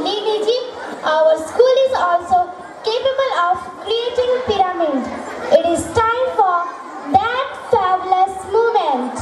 only in Egypt, our school is also capable of creating pyramid. It is time for that fabulous moment.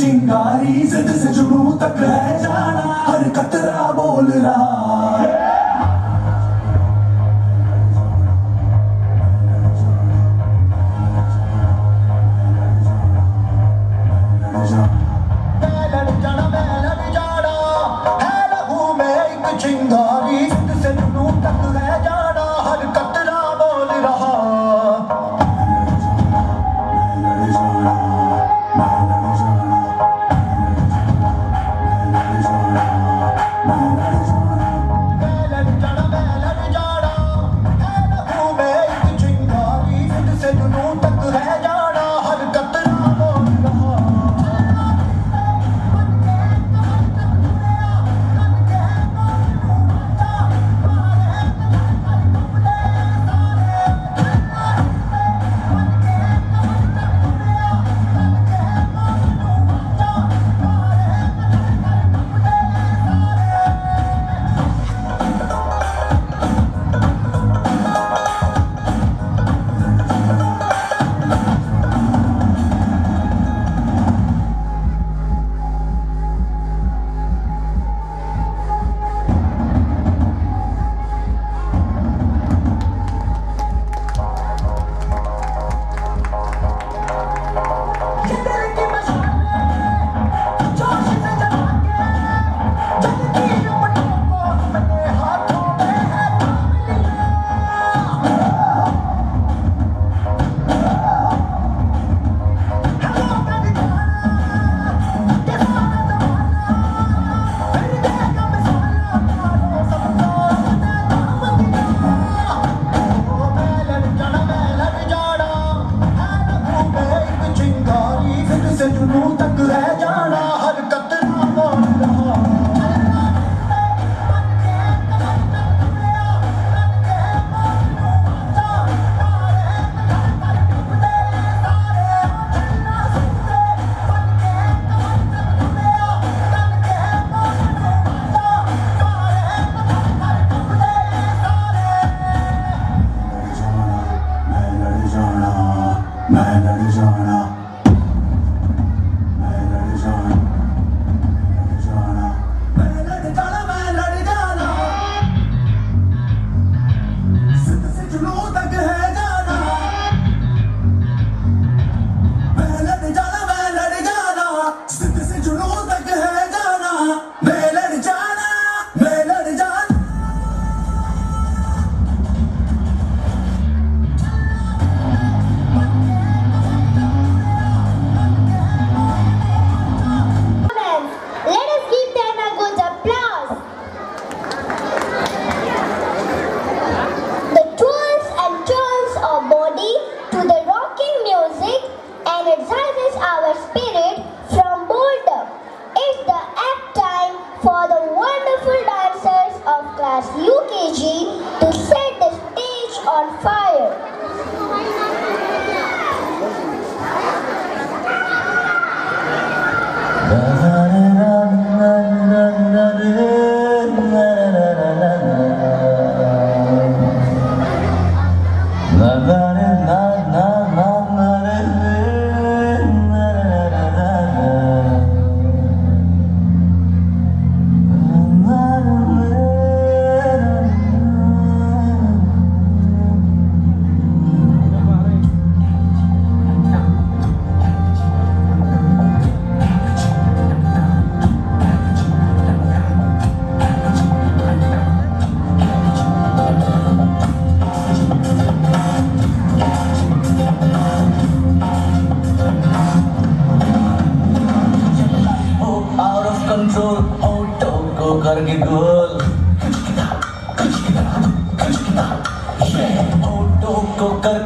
चिंगारी जिद से जुनून तक है जाना, हर कतरा बोल रहा है। चिंगारी जिद से जुनून तक है जाना, हर कतरा बोल रहा।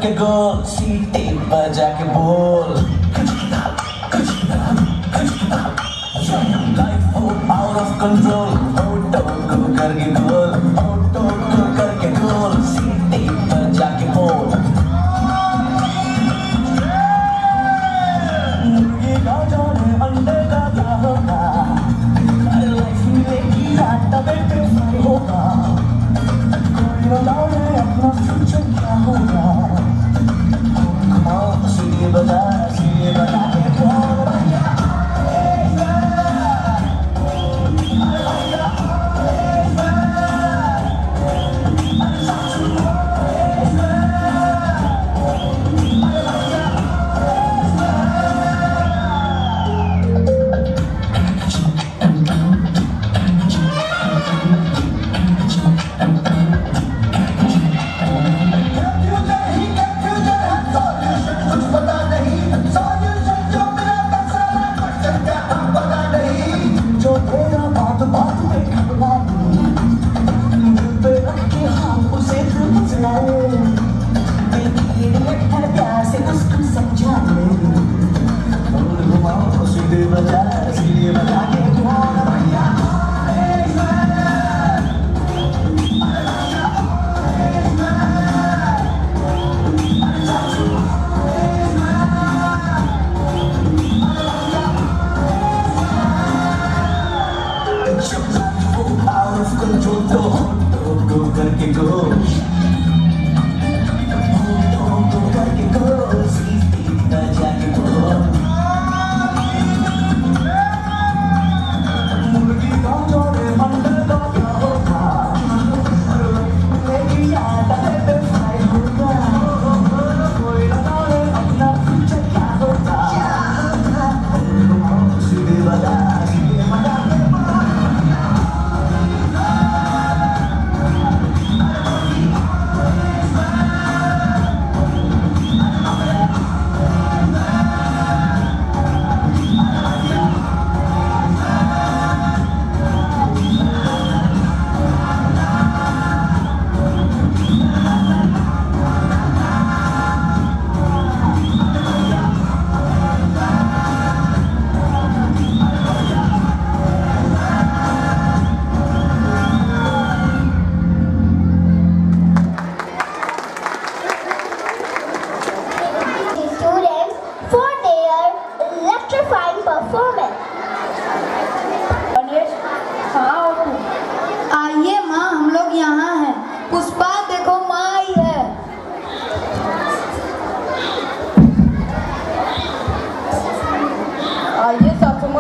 करके गोल सीटी बजा के बोल लाइफ हो आउट ऑफ कंट्रोल ऑटो को करके गोल ऑटो को करके गोल सीटी बजा के बोल मुर्गी का जाने अंडे का क्या होगा लाइफ मिलेगी आटा बेटे फ्राई होगा कोई बताओ अपना फ्यूचर क्या होगा सीढ़ी बजा के बोल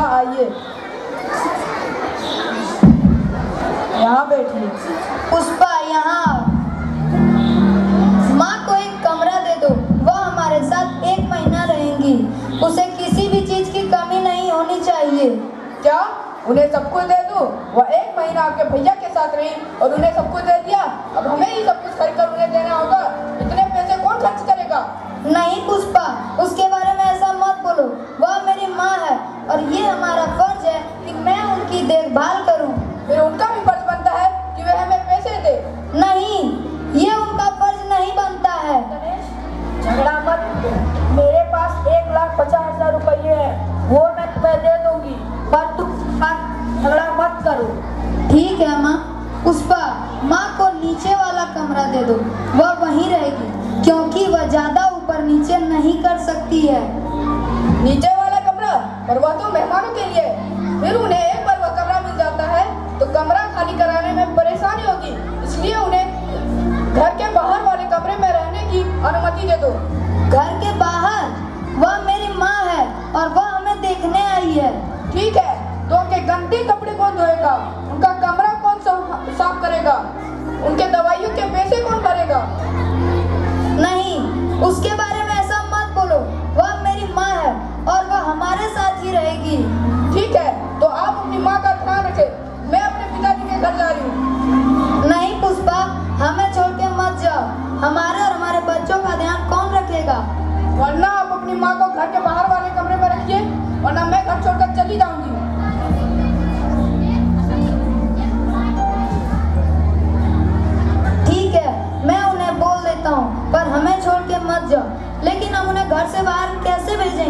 आइए यहाँ बैठिए। पुष्पा यहाँ आओ। माँ को एक कमरा दे दो, वह हमारे साथ 1 महीना रहेंगी। उसे किसी भी चीज की कमी नहीं होनी चाहिए। क्या उन्हें सब कुछ दे दूँ? वह 1 महीना आपके भैया के साथ रही और उन्हें सब कुछ दे दिया, अब हमें ही सब कुछ खरीद कर उन्हें देना होगा। इतने पैसे कौन खर्च करेगा? नहीं पुष्पा, उसके बारे में ऐसा मत बोलो। वह मेरी माँ है और ये हमारा फर्ज है कि मैं उनकी देखभाल करूं। फिर उनका भी फर्ज बनता है कि वे हमें पैसे दे। नहीं, ये उनका फर्ज नहीं बनता है। झगड़ा मत, मेरे पास 1,50,000 रुपये है, वो मैं तुम्हें दे दूंगी, पर तुम झगड़ा मत करो। ठीक है माँ। पुष्पा, माँ को नीचे वाला कमरा दे दो, वह वहीं रहेगी क्योंकि वह ज्यादा ऊपर नीचे नहीं कर सकती है। नीचे वाला कमरा? पर वह तो मेहमानों के लिए। फिर उन्हें एक बार वह कमरा मिल जाता है तो कमरा खाली कराने में परेशानी होगी, इसलिए उन्हें घर के बाहर वाले कमरे में रहने की अनुमति दे दो। घर के बाहर? वह मेरी माँ है और वह हमें देखने आई है। ठीक है, तो उनके गंदे कपड़े कौन धोएगा? उनका कमरा कौन साफ करेगा? उनके दवाइयों के पैसे कौन भरेगा? नहीं, उसके बारे में ऐसा मत बोलो। वह मेरी माँ है और वह हमारे साथ ही रहेगी। ठीक है, तो आप अपनी माँ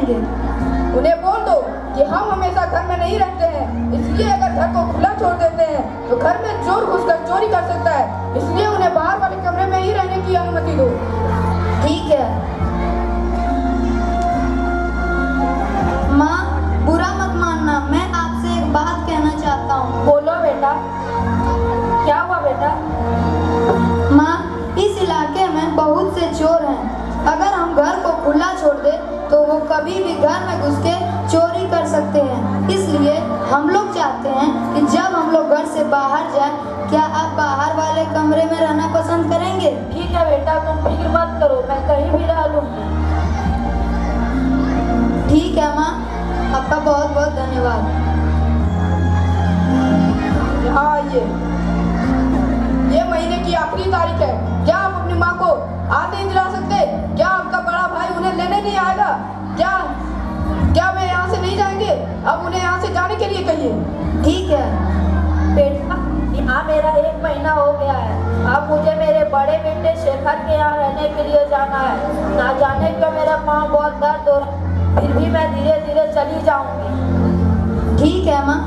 करेंगे? उन्हें बोल दो कि हम हमेशा घर में नहीं रहते हैं, इसलिए अगर घर को खुला छोड़ देते हैं तो घर में चोर घुसकर चोरी कर सकता है, इसलिए उन्हें बाहर वाले कमरे में ही रहने की अनुमति दो। ठीक है। माँ, बुरा मत मानना, मैं आपसे एक बात कहना चाहता हूँ। बोलो बेटा, क्या हुआ बेटा? माँ, इस इलाके में बहुत से चोर हैं। अगर हम घर को खुला छोड़ दे तो वो कभी भी घर में घुस के चोरी कर सकते हैं। इसलिए हम लोग चाहते हैं कि जब हम लोग घर से बाहर जाएं, क्या आप बाहर वाले कमरे में रहना पसंद करेंगे? ठीक है बेटा, तुम फिक्र मत करो, मैं कहीं भी रह लूंगी। ठीक है माँ, आपका बहुत बहुत धन्यवाद। यहाँ आइए, ये महीने की आखिरी तारीख है, क्या आप अपनी माँ को आज नहीं दिला सकते? क्या आपका बड़ा भाई उन्हें लेने नहीं आएगा? क्या वे यहाँ से नहीं जाएंगे? अब उन्हें यहाँ से जाने के लिए कहिए। ठीक है बेटा, यहाँ मेरा 1 महीना हो गया है, अब मुझे मेरे बड़े बेटे शेखर के यहाँ रहने के लिए जाना है। ना जाने क्यों मेरा पाँव बहुत दर्द हो रहा है, फिर भी मैं धीरे धीरे चली जाऊंगी। ठीक है माँ।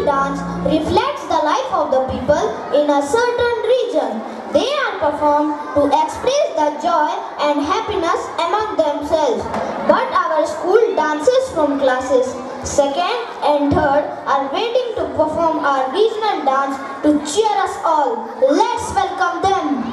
Dance reflects the life of the people in a certain region. They are performed to express the joy and happiness among themselves. But our school dances from classes 2nd and 3rd are waiting to perform our regional dance to cheer us all. Let's welcome them.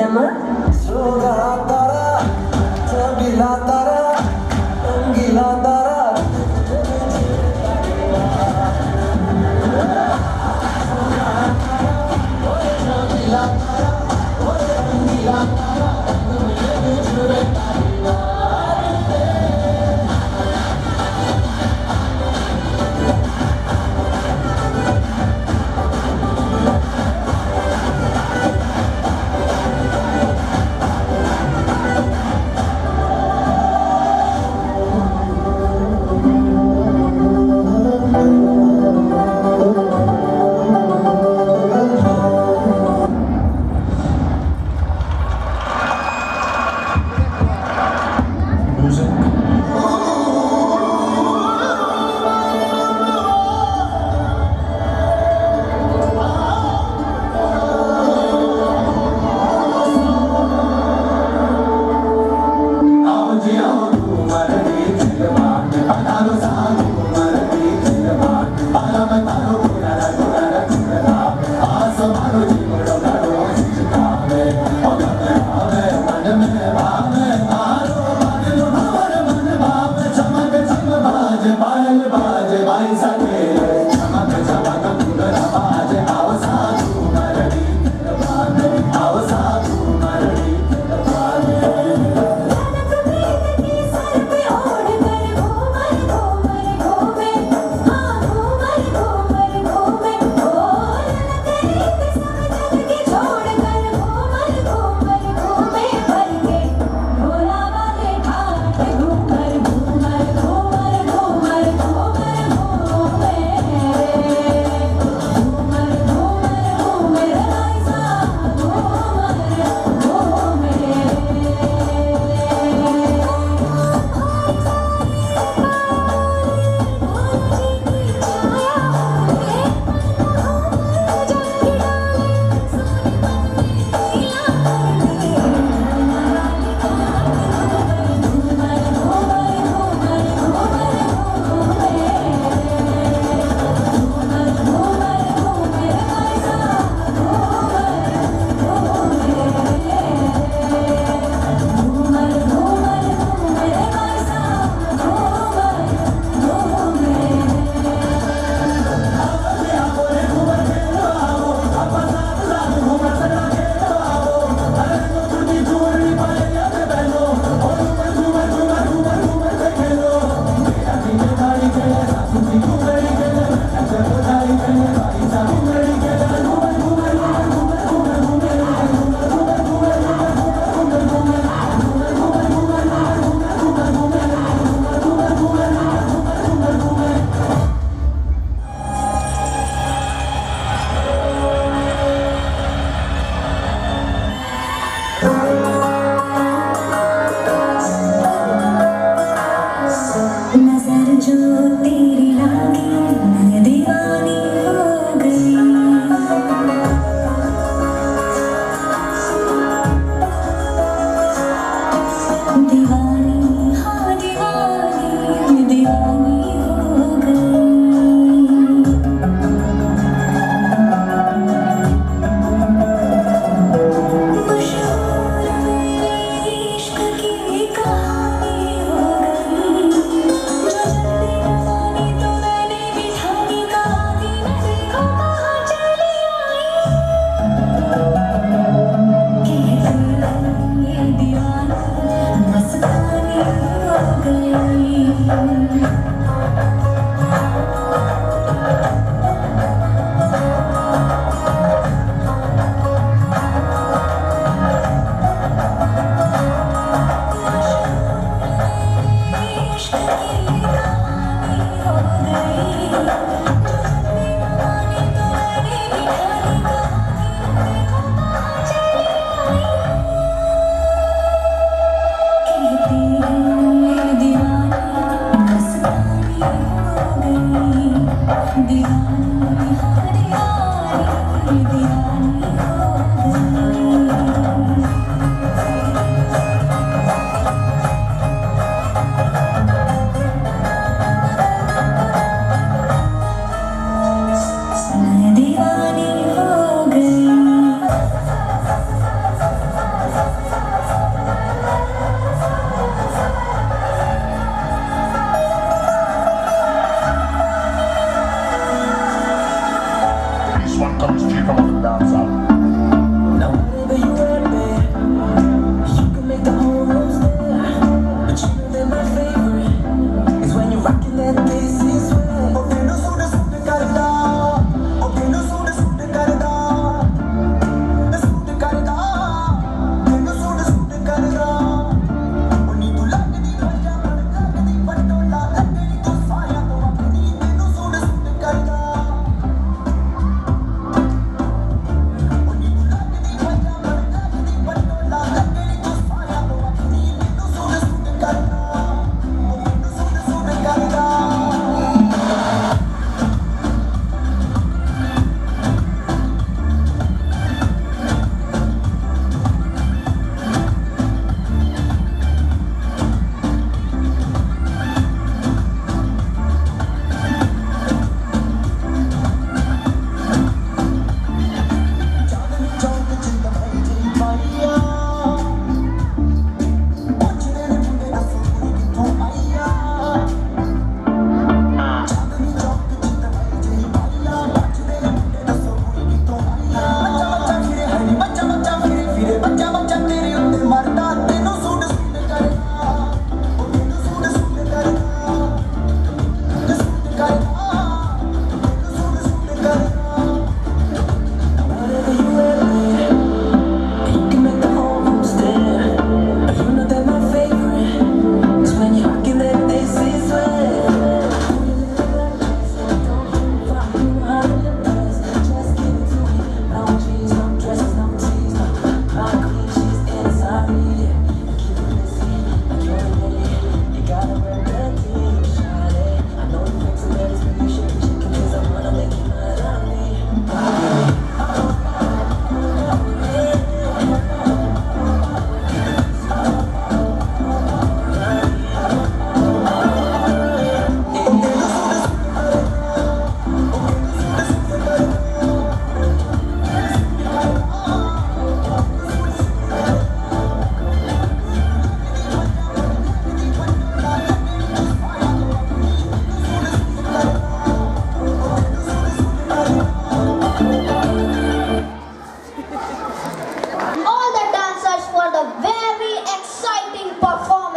अम्मा सोना तारा चबीला तारा रंगीला तारा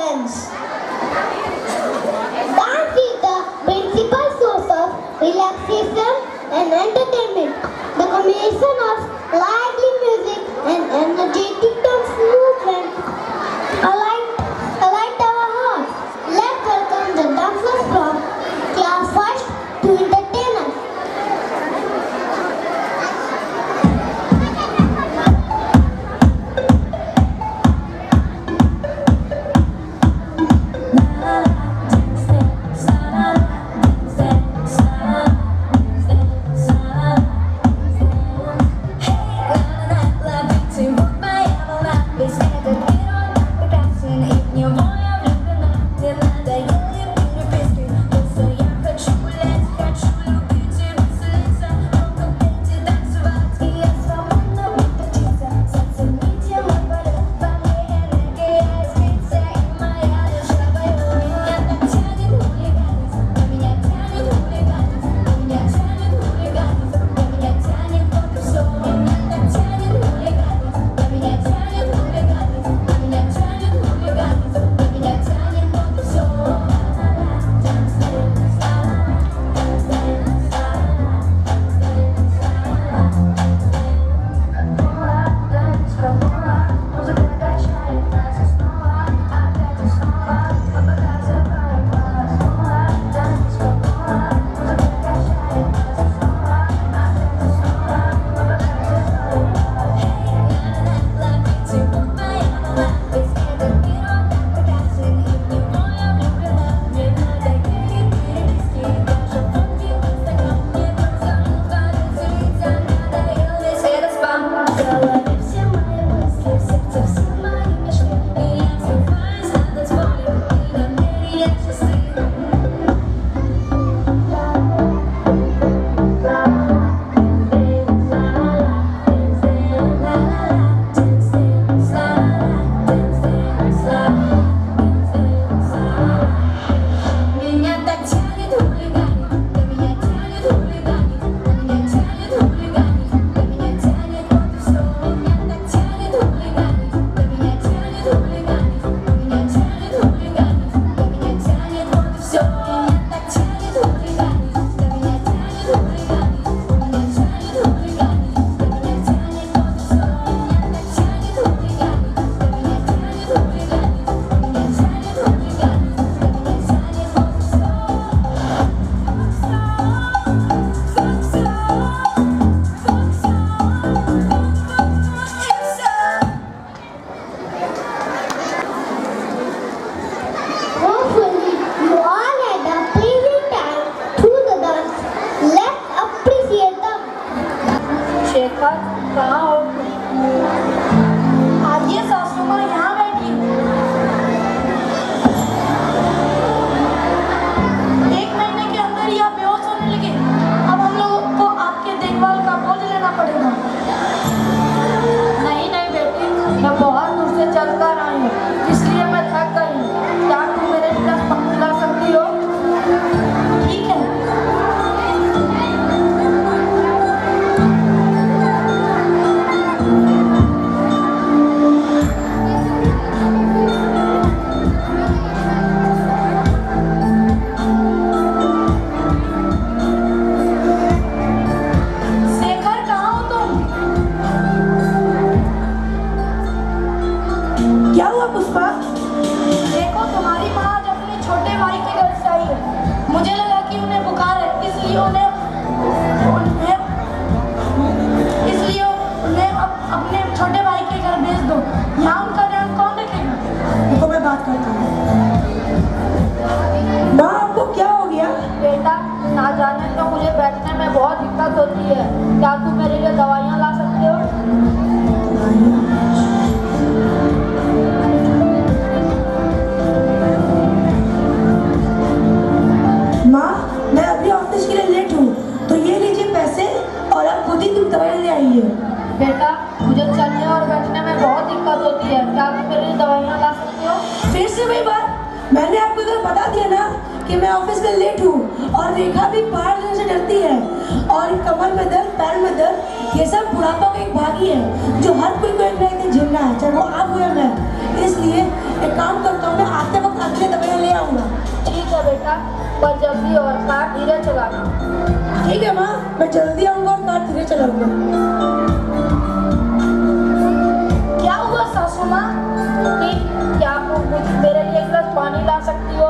dance. Dance is the principal source of relaxation and entertainment. The combination of lively music and energetic dance movement alight our hearts. Let's welcome the dancers from class 1 to entertain us. Hopefully, you all had a pleasant time through the dance. Let's appreciate them. Shekhar कहाँ हो? आइए सासू माँ यहाँ बैठी। 1 महीने के अंदर ही आप बेहोश होने लगे। अब हम लोगों को आपके देखभाल का बोझ लेना पड़ेगा। नहीं नहीं बेटी, मैं बहुत दूर से चल कर आई हूँ, इसलिए मैं थक गई हूँ। क्या तुम मेरे लिए पानी ला सकती हो? ठीक है। शेखर कहाँ हो तुम? क्या हुआ पुष्पा? देखो तुम्हारी माँ आज अपने छोटे भाई के घर से आई है। मुझे लगा कि उन्हें बुखार है, इसलिए उन्हें अपने छोटे भाई के घर भेज दो। यहाँ उनका ध्यान कौन रखेगा? तो मैं बात करता हूँ। माँ आपको क्या हो गया? बेटा, ना जाने तो मुझे बैठने में बहुत दिक्कत होती है। क्या तुम मेरे लिए दवाइयाँ ला सकते हो? माँ मैं अभी ऑफिस के लिए लेट हूँ, तो ये लीजिए पैसे और आप खुद ही तुम दवाई ले आइए। बेटा, मुझे चलने और बैठने में बहुत दिक्कत होती है। क्या तुम मेरे लिए दवाइयाँ ला सकते हो? फिर से वही बात। मैंने आपको इधर बता दिया ना कि मैं ऑफिस में लेट हूँ और रेखा भी पहाड़ जाने से डरती है। और कमर में दर्द, पैर में दर्द, ये सब बुढ़ापा का एक भागी है जो हर कोई को एक ना एक दिन झेलना है, चाहे वो आप हो या मैं। इसलिए एक काम करता हूँ, मैं आते वक्त अगले दवाइयाँ ले आऊँगा। ठीक है बेटा, पर जल्दी और कार धीरे चलाना। ठीक है माँ, मैं जल्दी आऊँगा और कार धीरे चलाऊँगा। क्या हुआ सासू माँ? क्या आप मेरे लिए एक गिलास पानी ला सकती हो?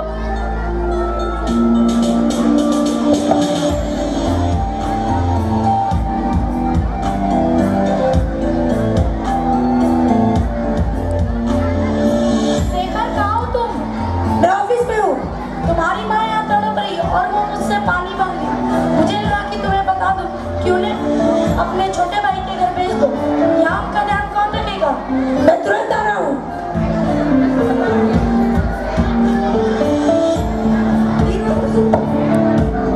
शेखर, कहाँ हो तुम? मैं ऑफिस में हूँ। तुम्हारी माँ यहाँ तड़प रही है और वो मुझसे पानी मांग रही। मुझे लगा कि तुम्हें बता दूं कि उन्हें अपने छोटे भाई के घर भेज दो। यहाँ उनका ध्यान कौन रखेगा? मैं तुरंत आ रहा हूँ।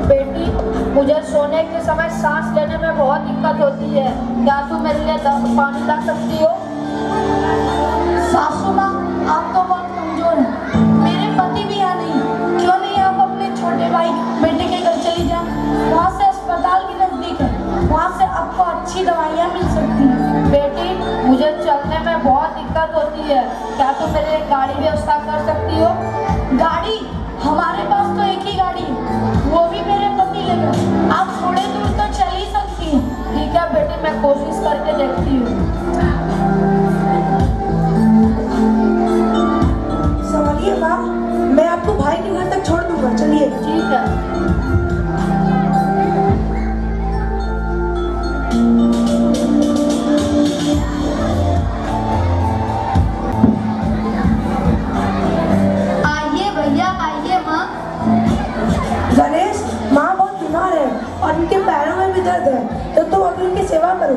बेटी, मुझे सोने के समय सांस लेने में बहुत दिक्कत होती है। क्या तुम मेरे लिए पानी ला सकती हो? सासू माँ, आप तो बहुत कमजोर हैं। मेरे पति भी यहाँ नहीं। क्यों नहीं आप अपने छोटे भाई बेटे के घर चली जाए? वहाँ से अस्पताल भी नजदीक है। वहाँ से आपको अच्छी दवाइयाँ मिल सकती हैं। बेटी, मुझे चलने में बहुत दिक्कत होती है। क्या तुम मेरे लिए गाड़ी व्यवस्था कर सकती हो? गाड़ी? हमारे पास तो एक ही गाड़ी है, वो भी मेरे पति ले गए। आप थोड़े दूर तो चल ही सकती हैं। ठीक है बेटी, मैं कोशिश करके देखती हूँ। संभालिए माँ, मैं आपको भाई के घर तक छोड़ दूंगा। चलिए। ठीक है। आइए भैया, आइए माँ। गणेश, माँ बहुत बीमार है और उनके पैरों में भी दर्द है, तो तुम अभी उनकी सेवा करो।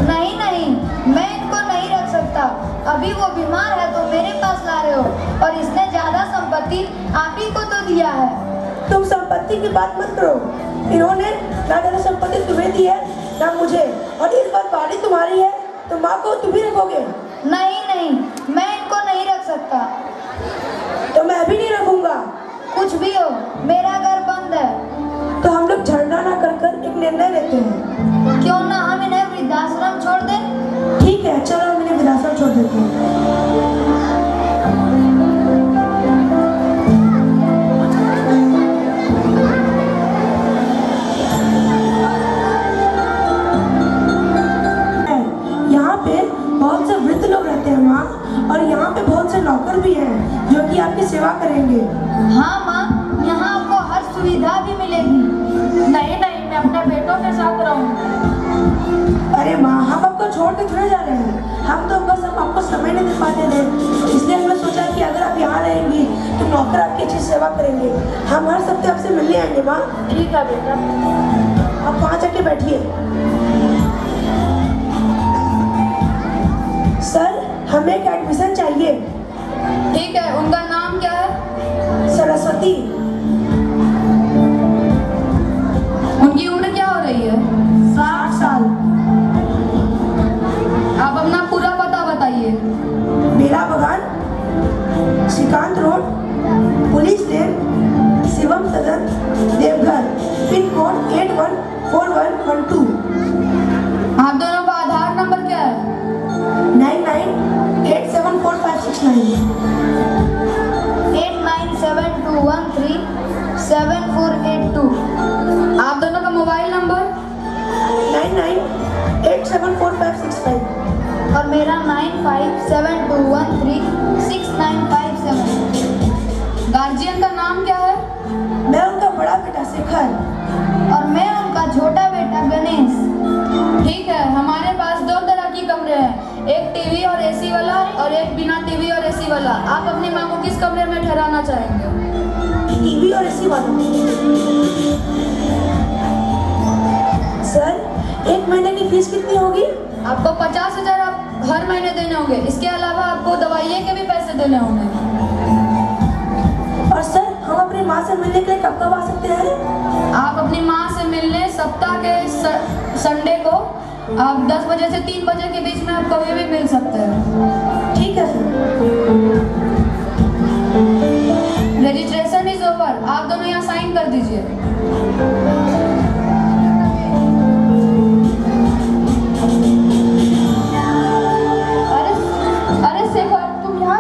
नहीं नहीं, मैं इनको नहीं रख सकता। अभी वो बीमार है तो मेरे पास ला रहे हो, और इसने ज्यादा संपत्ति आप ही को तो दिया है। तुम संपत्ति की बात मत करो। इन्होंने ना ज्यादा संपत्ति तुम्हें दी है ना मुझे, और इस बार बाड़ी तुम्हारी है तो माँ को तुम ही रखोगे। नहीं नहीं, मैं इनको नहीं रख सकता। तो मैं भी नहीं रखूंगा। कुछ भी हो, मेरा घर बंद है। तो हम लोग झगड़ा ना कर कर एक निर्णय लेते हैं। क्यों ना हम इन्हें वृद्धाश्रम छोड़ दें? ठीक है, चलो हम इन्हें वृद्धाश्रम छोड़ देते हैं। यहाँ पे बहुत से वृद्ध लोग रहते हैं माँ, और यहाँ पे बहुत से नौकर भी हैं जो कि आपकी सेवा करेंगे। हाँ माँ, यहाँ आपको हर सुविधा भी मिलेगी। नहीं नहीं, मैं अपने बेटों के साथ रहूँगी। अरे माँ, हम आपको छोड़ के थोड़े जा रहे हैं। हम तो बस हम आपको समय नहीं दे पाते थे, इसलिए हमने सोचा कि अगर आप यहाँ रहेंगी तो नौकर आपकी अच्छी सेवा करेंगे। हम हर हफ्ते आपसे मिलने आएंगे माँ। ठीक है बेटा। आप वहाँ जाके बैठिए। सर, हमें एक एडमिशन चाहिए। ठीक है, उनका नाम क्या है? सरस्वती। उनकी उम्र क्या हो रही है? 60 साल। आप अपना पूरा पता बताइए। बेला बगान, श्रीकांत रोड, पुलिस लेन, शिवम सदन, देवघर, पिन कोड 814112। आप दोनों का आधार नंबर क्या है? 99874569। 8972137482। आप दोनों का मोबाइल नंबर? 99874565। और मेरा 9572136957। गार्जियन का नाम क्या है? मैं उनका बड़ा बेटा शेखर। और मैं उनका छोटा बेटा गणेश। ठीक है, हमारे पास 2 तरह की कमरे हैं, एक टीवी और एसी वाला और एक बिना टीवी और एसी वाला। आप अपनी माँ को किस कमरे में ठहराना चाहेंगे? टीवी और एसी वाला। सर, 1 महीने की फीस कितनी होगी? आपको 50,000 आप हर महीने देने होंगे। इसके अलावा आपको दवाइयों के भी पैसे देने होंगे। और सर, हम अपनी माँ से मिलने के लिए कब कब आ सकते हैं? आप अपनी माँ से मिलने सप्ताह के संडे को आप 10 बजे से 3 बजे के बीच में आप कभी भी मिल सकते हैं। ठीक है सर। Registration is over. आप दोनों यहाँ साइन कर दीजिए। अरे शेखर, तुम यहाँ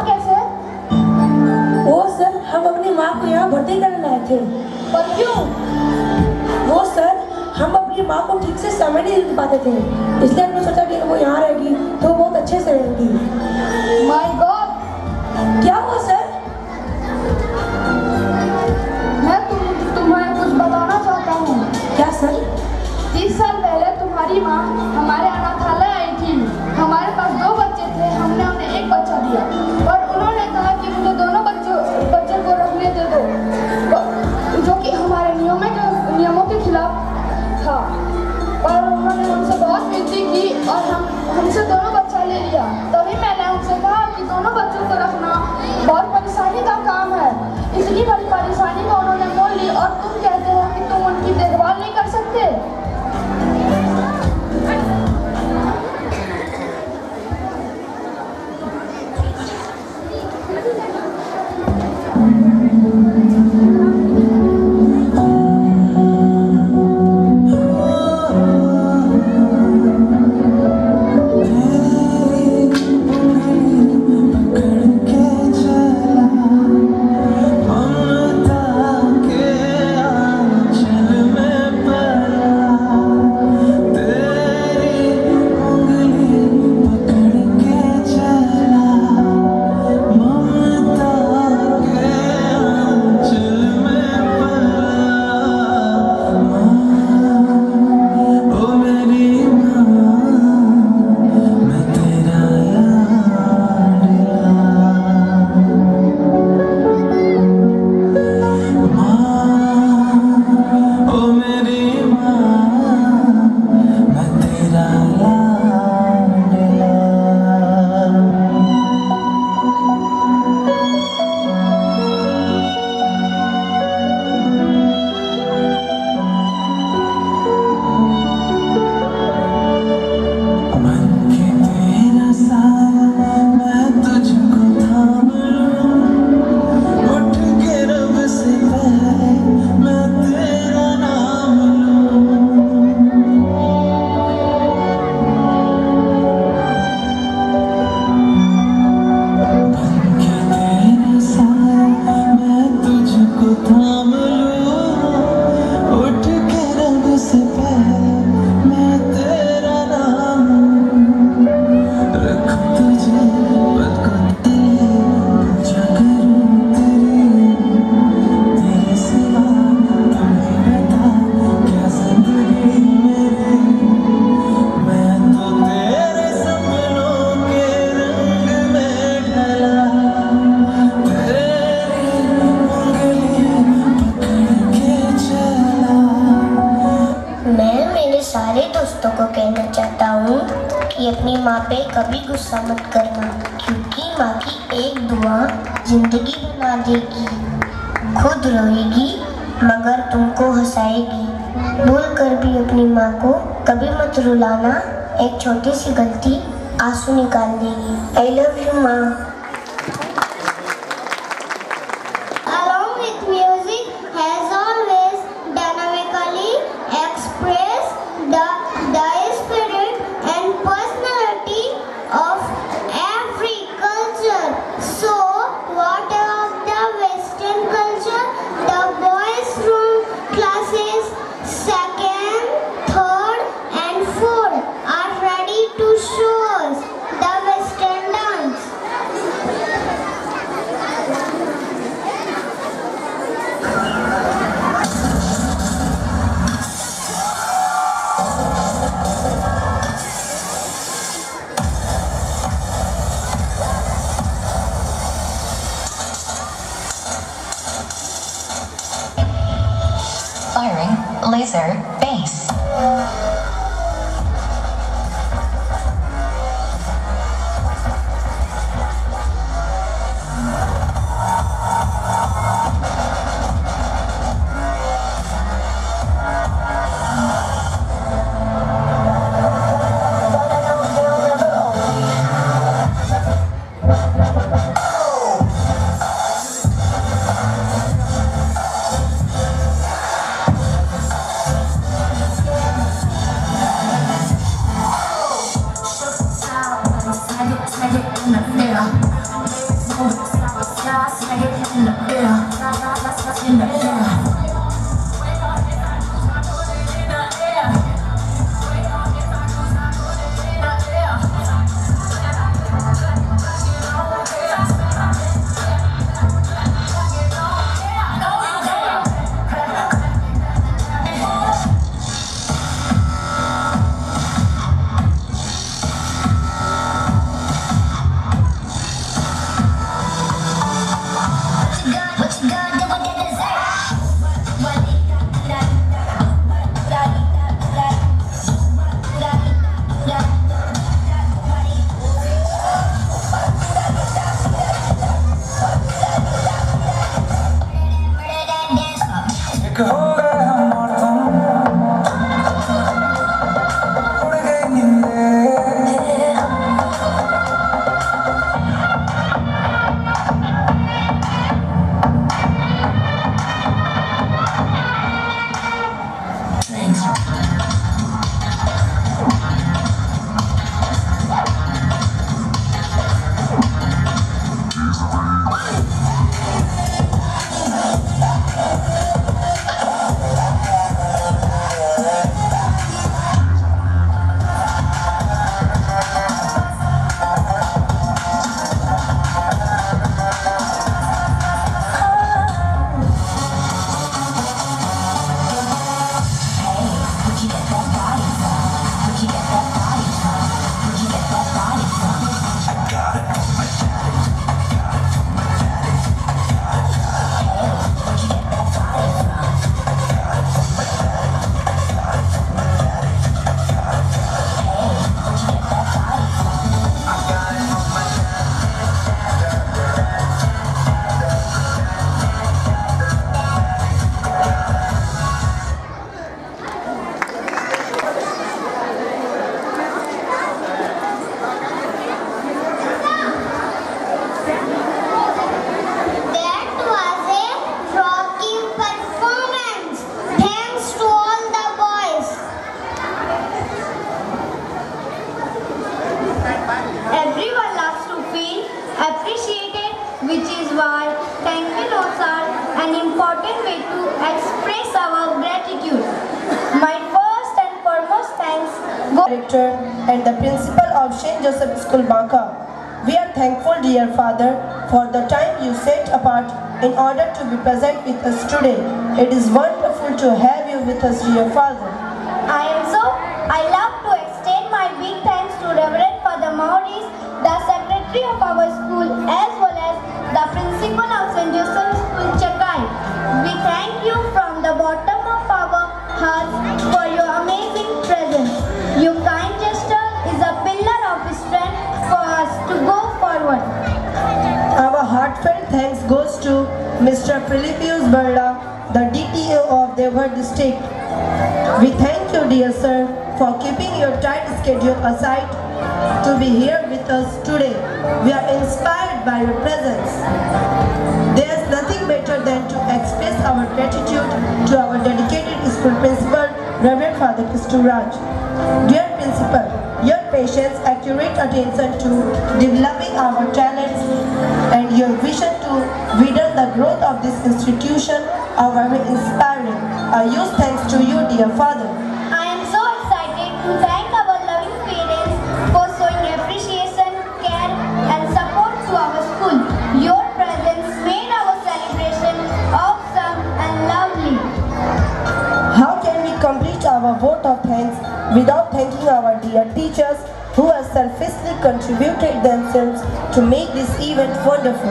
दे दिया। तभी मैंने उनसे कहा कि दोनों बच्चों को रखना बहुत परेशानी का काम है। इतनी बड़ी परेशानी को उन्होंने मोल ली और तुम कहते हो कि तुम उनकी देखभाल नहीं कर सकते। अपनी माँ पे कभी गुस्सा मत करना, क्योंकि माँ की एक दुआ जिंदगी बना देगी। खुद रोएगी मगर तुमको हंसाएगी। भूल कर भी अपनी माँ को कभी मत रुलाना, एक छोटी सी गलती आंसू निकाल देगी। आई लव यू माँ। Along with music has always dynamically expressed the spirit and personality of every culture. So, what of the Western culture? The boys from classes 2nd, 3rd and 4th are ready to show us the Western dance. Firing laser base. express our gratitude. My first and foremost thanks go Director and the principal of St. Joseph School, Banka. We are thankful, dear Father, for the time you set apart in order to be present with us today. It is wonderful to have you with us, dear Father. I love to extend my big thanks to Reverend Father Maurice, the secretary of our school, as well as the principal of St. Joseph School, Chakai. We thank you from the bottom of our hearts for your amazing presence. Your kind gesture is a pillar of strength for us to go forward. Our heartfelt thanks goes to Mr. Philippius Berla, the DTO of Devhar district. We thank you, dear sir, for keeping your tight schedule aside to be here with us today. We are inspired by your presence. There is nothing better than to express our gratitude to our dedicated school principal, Reverend Father Kisturaj. Dear principal, your patience, accurate attention to developing our talents and your vision to widen the growth of this institution are very inspiring. A huge thanks to you, dear Father. I am so excited to thank our loving parents for showing appreciation, care and support to our school. Your presence made our celebration awesome and lovely. How can we complete our vote of thanks without thanking our dear teachers who have selflessly contributed themselves to make this event wonderful?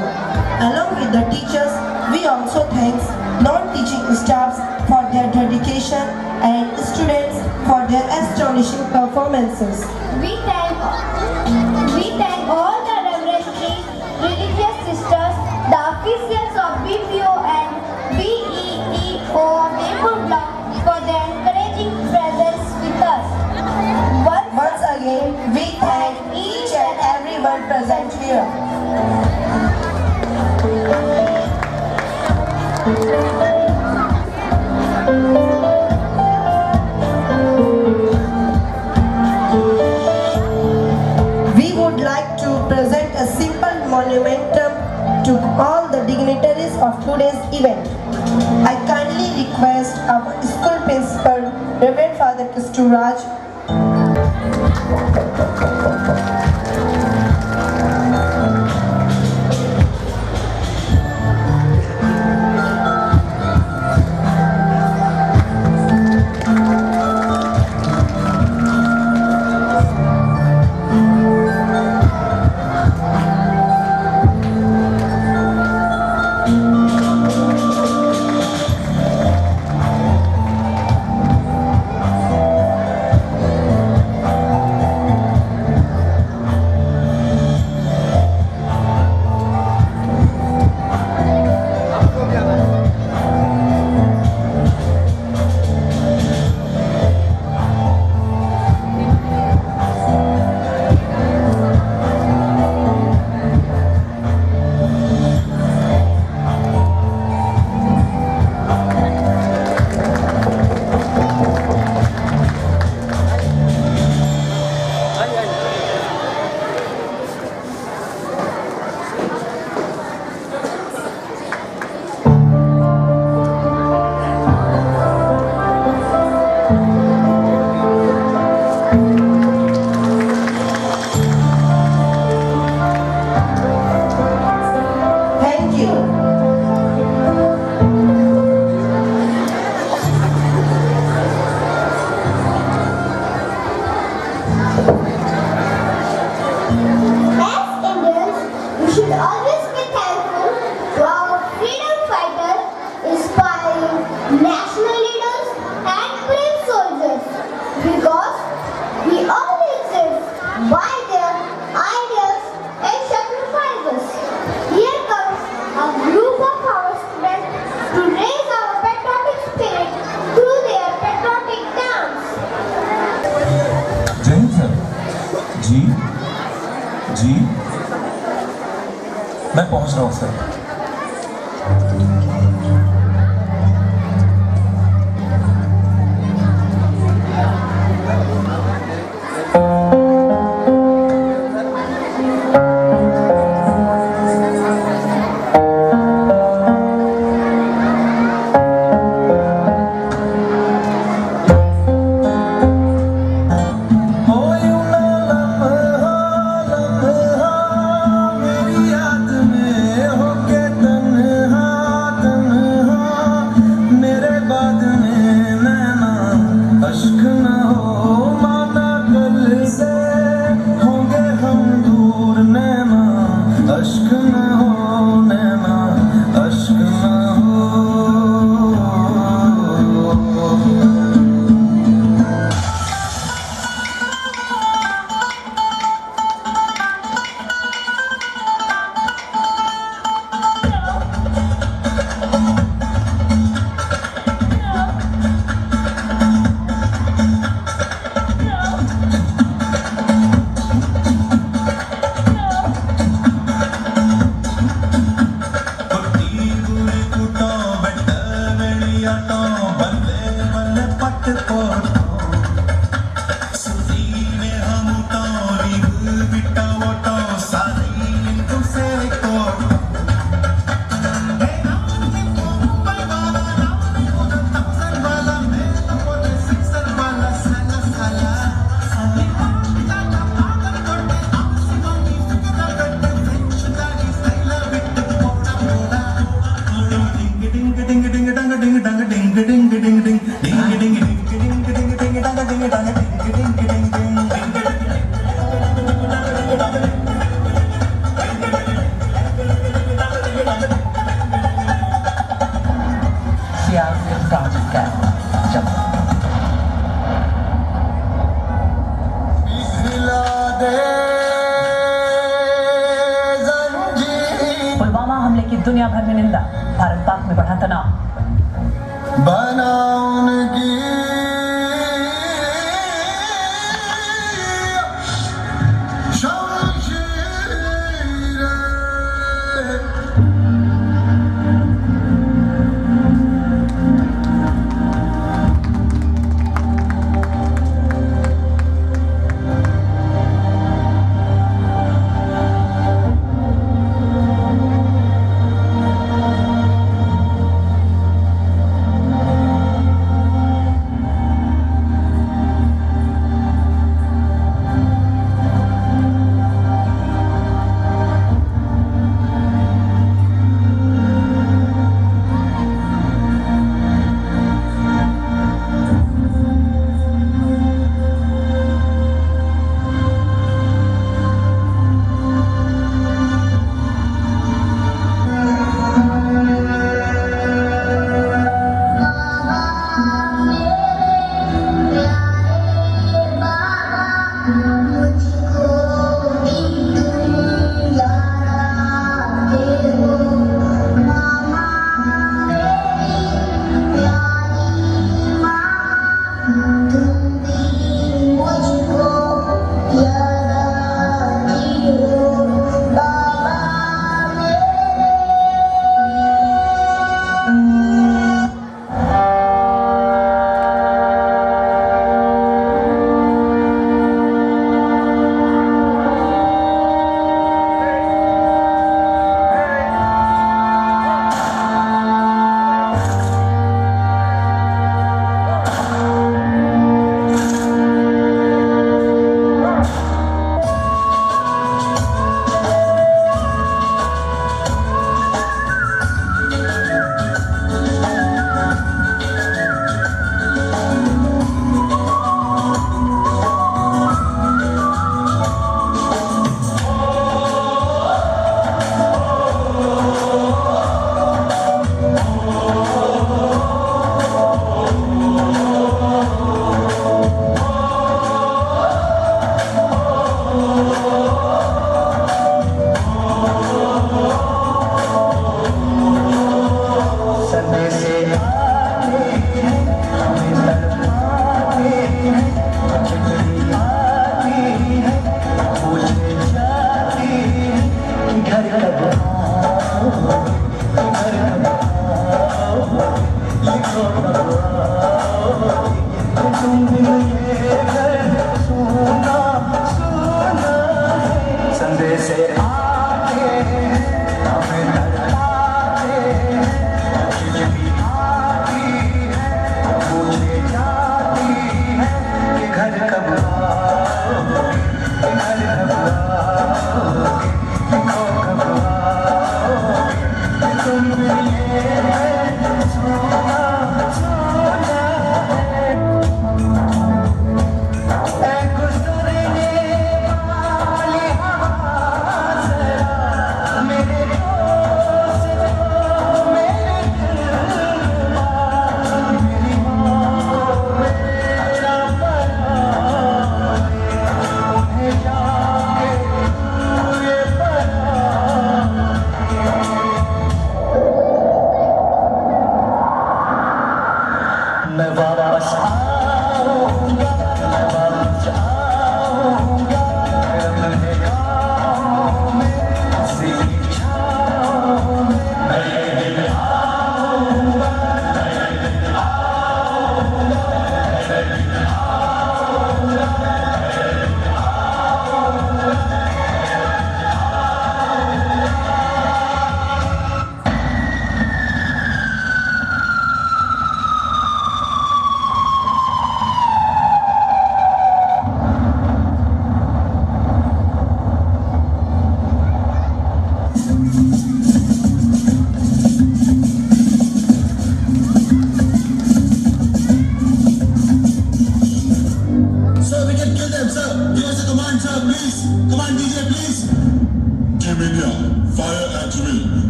Along with the teachers, we also thank non-teaching staffs for their dedication and students for their astonishing performances. We thank all the reverend religious sisters, the officials of BPO and BEEO of Jaipur block for their encouraging presence with us. Once again, we thank each and everyone present here. We would like to present a simple monumentum to all the dignitaries of today's event. I kindly request our school principal, Reverend Father Kisturaj, जी मैं पहुंच रहा हूं sir. दुनिया भर में निंदा, भारत पाक में बढ़ा तनाव। बना उनकी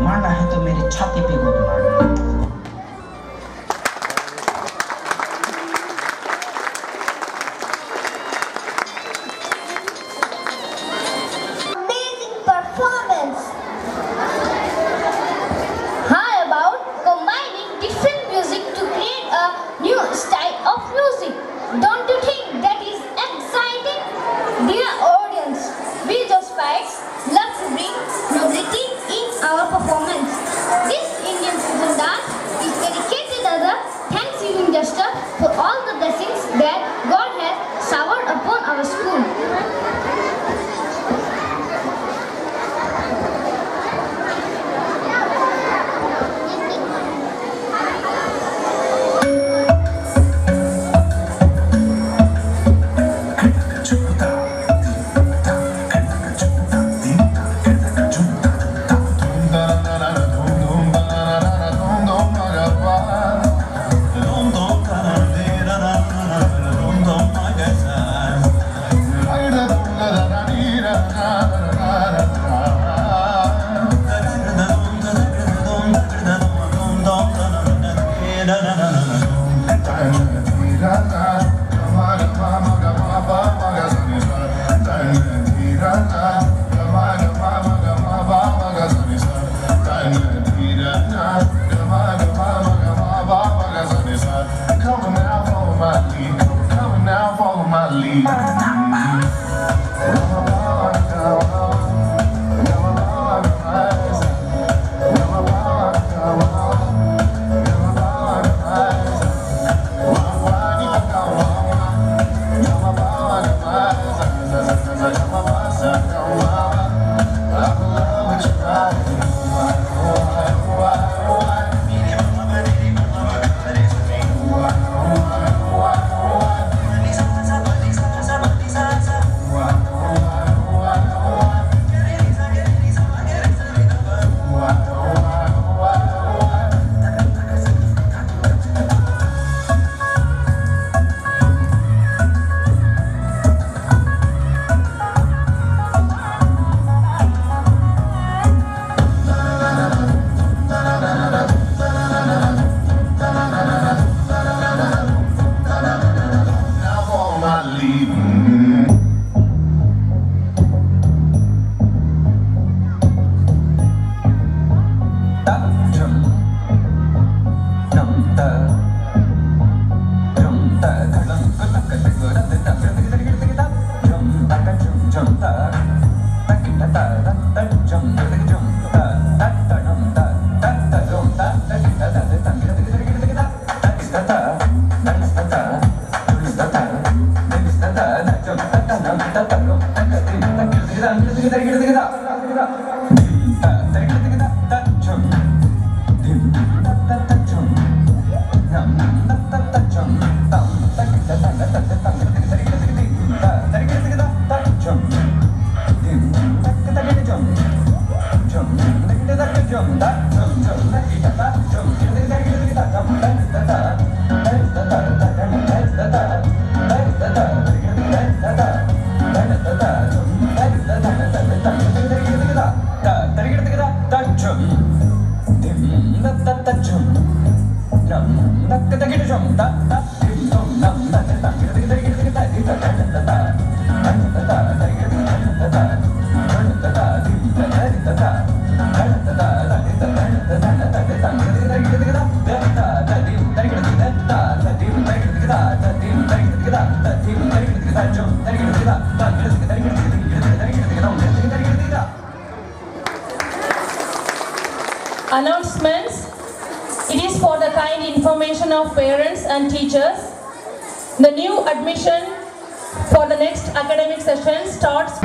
मारना है तो मेरी छाती पे गोद मारना। Amazing performance. How about combining different music to create a new style of music? Don't you think that is exciting? Dear audience, we just fights love to bring novelty in our performance. This Indian fusion dance is dedicated as a thanksgiving gesture for all the blessings that God has showered upon our school. Announcements. It is for the kind information of parents and teachers. The new admission for the next academic session starts